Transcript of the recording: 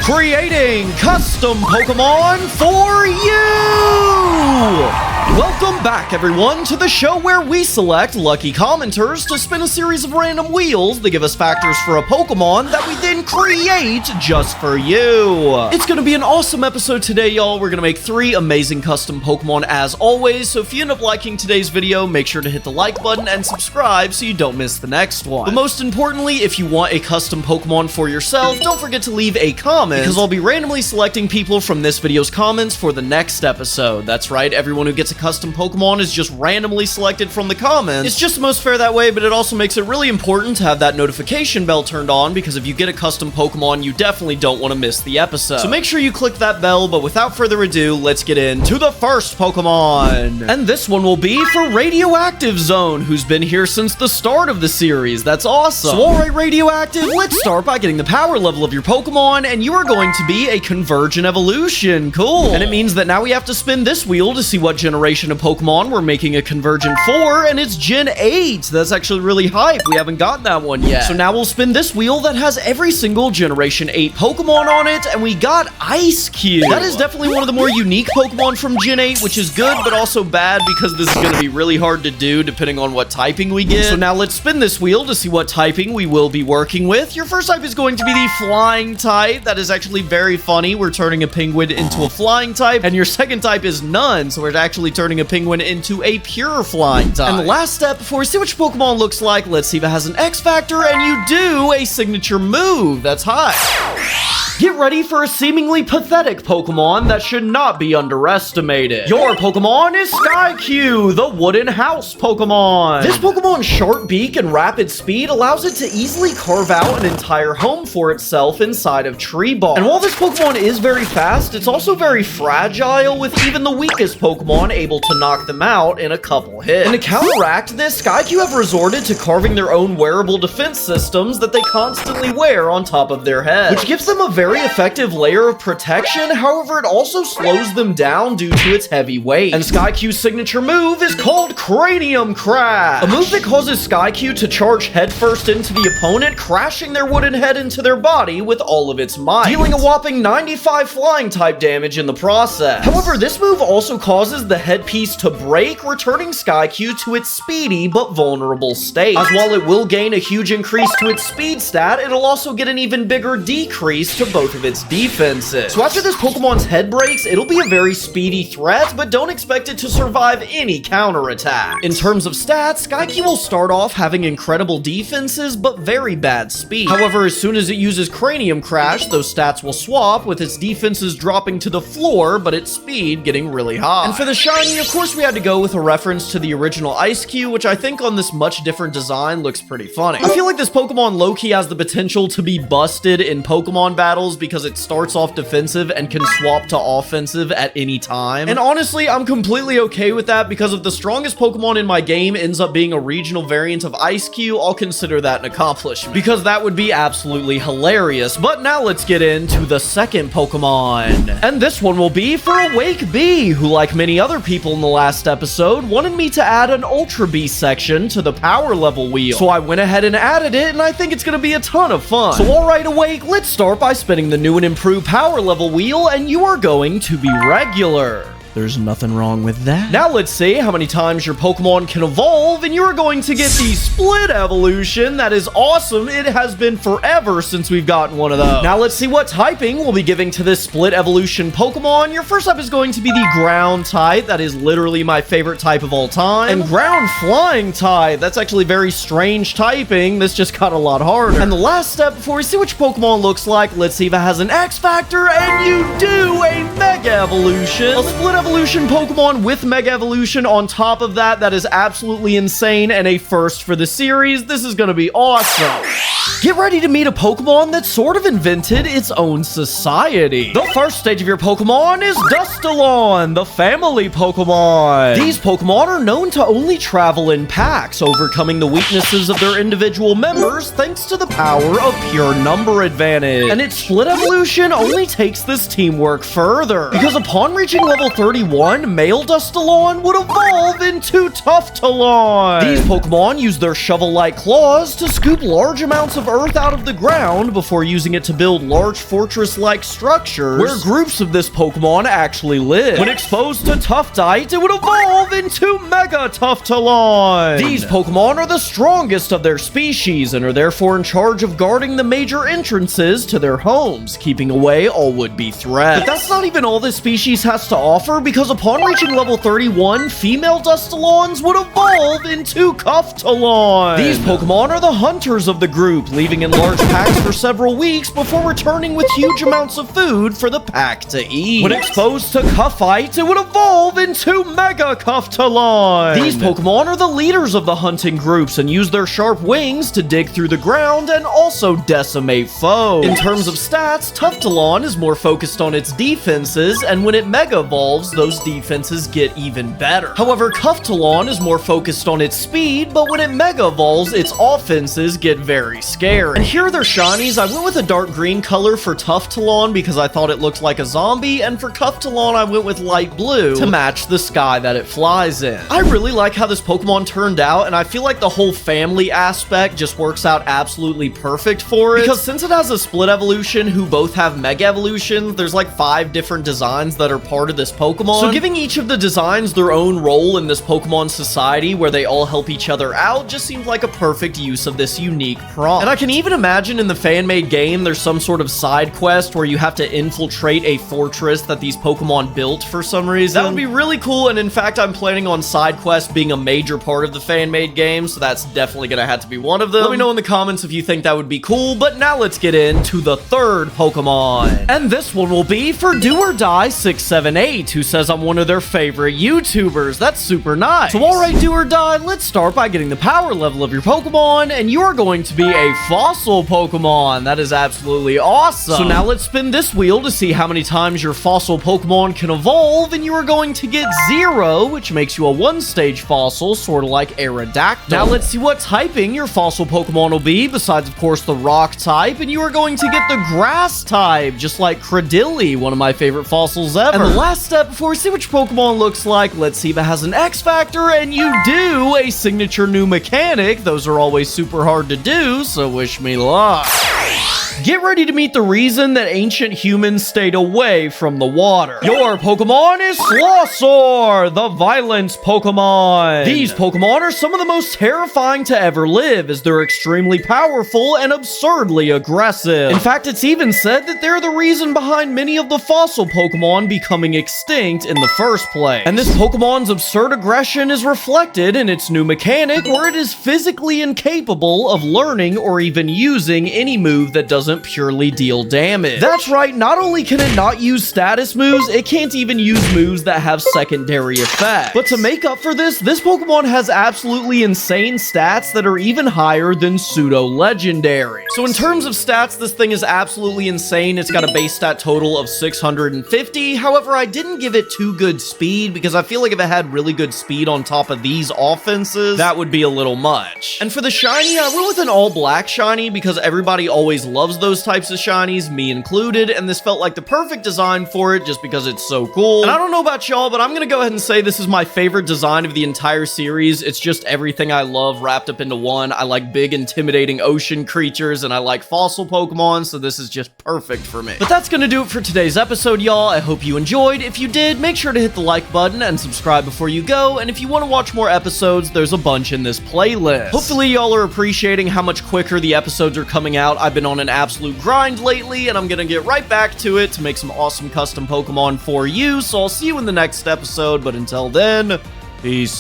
creating custom Pokemon for you! Welcome back, everyone, to the show where we select lucky commenters to spin a series of random wheels that give us factors for a Pokemon that we then create just for you. It's gonna be an awesome episode today, y'all. We're gonna make 3 amazing custom Pokemon as always, so if you end up liking today's video, make sure to hit the like button and subscribe so you don't miss the next one. But most importantly, if you want a custom Pokemon for yourself, don't forget to leave a comment, because I'll be randomly selecting people from this video's comments for the next episode. That's right, everyone who gets a custom Pokemon is just randomly selected from the comments. It's just the most fair that way, but it also makes it really important to have that notification bell turned on, because if you get a custom Pokemon, you definitely don't want to miss the episode. So make sure you click that bell, but without further ado, let's get into the first Pokemon. And this one will be for Radioactive Zone, who's been here since the start of the series. That's awesome. So alright, Radioactive, let's start by getting the power level of your Pokemon, and you are going to be a Convergent Evolution. Cool. And it means that now we have to spin this wheel to see what generation of Pokemon we're making a Convergent for, and it's Gen 8. That's actually really hype. We haven't got that one yet. So now we'll spin this wheel that has every single Generation 8 Pokemon on it, and we got Skyq. That is definitely one of the more unique Pokemon from Gen 8, which is good, but also bad, because this is going to be really hard to do depending on what typing we get. So now let's spin this wheel to see what typing we will be working with. Your first type is going to be the Flying type. That is actually very funny. We're turning a Penguin into a Flying type, and your second type is None, so we're actually turning a Penguin into a pure Flying type. And the last step, before we see which Pokemon looks like, let's see if it has an X Factor, and you do a signature move. That's hot. Get ready for a seemingly pathetic Pokemon that should not be underestimated. Your Pokemon is Skyq, the Wooden House Pokemon. This Pokemon's sharp beak and rapid speed allows it to easily carve out an entire home for itself inside of tree bark. And while this Pokemon is very fast, it's also very fragile, with even the weakest Pokemon able to knock them out in a couple hits. And to counteract this, Skyq have resorted to carving their own wearable defense systems that they constantly wear on top of their head, which gives them a very effective layer of protection. However, it also slows them down due to its heavy weight. And Skyq's signature move is called Cranium Crash, a move that causes Skyq to charge headfirst into the opponent, crashing their wooden head into their body with all of its might, dealing a whopping 95 flying type damage in the process. However, this move also causes the headpiece to break, returning Skyq to its speedy but vulnerable state. As while it will gain a huge increase to its speed stat, it'll also get an even bigger decrease to both of its defenses. So after this Pokemon's head breaks, it'll be a very speedy threat, but don't expect it to survive any counterattack. In terms of stats, Skyq will start off having incredible defenses, but very bad speed. However, as soon as it uses Cranium Crash, those stats will swap, with its defenses dropping to the floor, but its speed getting really high. And for the shiny, of course, we had to go with a reference to the original Skyq, which I think on this much different design looks pretty funny. I feel like this Pokemon low-key has the potential to be busted in Pokemon battles, because it starts off defensive and can swap to offensive at any time. And honestly, I'm completely okay with that, because if the strongest Pokemon in my game ends up being a regional variant of Skyq, I'll consider that an accomplishment, because that would be absolutely hilarious. But now let's get into the second Pokemon. And this one will be for Awake Bee, who, like many other people in the last episode, wanted me to add an Ultra Beast section to the power level wheel. So I went ahead and added it, and I think it's gonna be a ton of fun. So alright, Awake, let's start by spinning the new and improved power level wheel, and you are going to be regular. There's nothing wrong with that. Now let's see how many times your Pokemon can evolve, and you're going to get the Split Evolution. That is awesome. It has been forever since we've gotten one of those. Now let's see what typing we'll be giving to this Split Evolution Pokemon. Your first type is going to be the Ground type. That is literally my favorite type of all time. And Ground Flying type. That's actually very strange typing. This just got a lot harder. And the last step, before we see which Pokemon looks like, let's see if it has an X Factor, and you do a Mega Evolution. A Split Evolution Pokemon with Mega Evolution on top of that. That is absolutely insane and a first for the series. This is gonna be awesome. Get ready to meet a Pokemon that sort of invented its own society. The first stage of your Pokemon is Tufftalon, the family Pokemon. These Pokemon are known to only travel in packs, overcoming the weaknesses of their individual members thanks to the power of pure number advantage. And its Split Evolution only takes this teamwork further, because upon reaching level 30, 31, male Tufftalon would evolve into Tufftalon. These Pokemon use their shovel-like claws to scoop large amounts of earth out of the ground before using it to build large fortress-like structures where groups of this Pokemon actually live. When exposed to Tuftite, it would evolve into Mega Tufftalon. These Pokemon are the strongest of their species and are therefore in charge of guarding the major entrances to their homes, keeping away all would-be threats. But that's not even all this species has to offer, because upon reaching level 31, female Tufftalons would evolve into Cuftalon. These Pokemon are the hunters of the group, leaving in large packs for several weeks before returning with huge amounts of food for the pack to eat. When exposed to Cuffite, it would evolve into Mega Cuftalon. These Pokemon are the leaders of the hunting groups and use their sharp wings to dig through the ground and also decimate foes. In terms of stats, Tufftalon is more focused on its defenses, and when it Mega Evolves, those defenses get even better. However, Cuftalon is more focused on its speed, but when it Mega Evolves, its offenses get very scary. And here are their shinies. I went with a dark green color for Tufftalon because I thought it looked like a zombie, and for Cuftalon, I went with light blue to match the sky that it flies in. I really like how this Pokemon turned out, and I feel like the whole family aspect just works out absolutely perfect for it, because since it has a split evolution who both have Mega Evolutions, there's like 5 different designs that are part of this Pokemon. So giving each of the designs their own role in this Pokemon society where they all help each other out just seems like a perfect use of this unique prompt. And I can even imagine in the fan-made game there's some sort of side quest where you have to infiltrate a fortress that these Pokemon built for some reason. That would be really cool, and in fact I'm planning on side quests being a major part of the fan-made game, so that's definitely gonna have to be one of them. Let me know in the comments if you think that would be cool, but now let's get into the third Pokemon. And this one will be for Do or Die 678, who says I'm one of their favorite YouTubers. That's super nice. So alright, Do or Die, let's start by getting the power level of your Pokemon, and you are going to be a fossil Pokemon. That is absolutely awesome. So now let's spin this wheel to see how many times your fossil Pokemon can evolve, and you are going to get 0, which makes you a 1-stage fossil, sort of like Aerodactyl. Now let's see what typing your fossil Pokemon will be, besides of course the rock type, and you are going to get the grass type, just like Cradilly, one of my favorite fossils ever. And the last step before we see which Pokemon looks like, let's see if it has an X Factor, and you do, a signature new mechanic. Those are always super hard to do, so wish me luck. Get ready to meet the reason that ancient humans stayed away from the water. Your Pokemon is Slausaur, the violence Pokemon. These Pokemon are some of the most terrifying to ever live, as they're extremely powerful and absurdly aggressive. In fact, it's even said that they're the reason behind many of the fossil Pokemon becoming extinct in the first place. And this Pokemon's absurd aggression is reflected in its new mechanic, where it is physically incapable of learning or even using any move that doesn't purely deal damage. That's right, not only can it not use status moves, it can't even use moves that have secondary effects. But to make up for this Pokemon has absolutely insane stats that are even higher than pseudo-legendary. So in terms of stats, this thing is absolutely insane. It's got a base stat total of 650. However, I didn't give it too good speed because I feel like if it had really good speed on top of these offenses, that would be a little much. And for the shiny, I went with an all-black shiny because everybody always loves those types of shinies, me included, and this felt like the perfect design for it just because it's so cool. And I don't know about y'all, but I'm gonna go ahead and say this is my favorite design of the entire series. It's just everything I love wrapped up into one. I like big, intimidating ocean creatures, and I like fossil Pokemon, so this is just perfect for me. But that's gonna do it for today's episode, y'all. I hope you enjoyed. If you did, make sure to hit the like button and subscribe before you go, and if you want to watch more episodes, there's a bunch in this playlist. Hopefully y'all are appreciating how much quicker the episodes are coming out. I've been on an absolute grind lately, and I'm gonna get right back to it to make some awesome custom Pokemon for you, so I'll see you in the next episode, but until then, peace.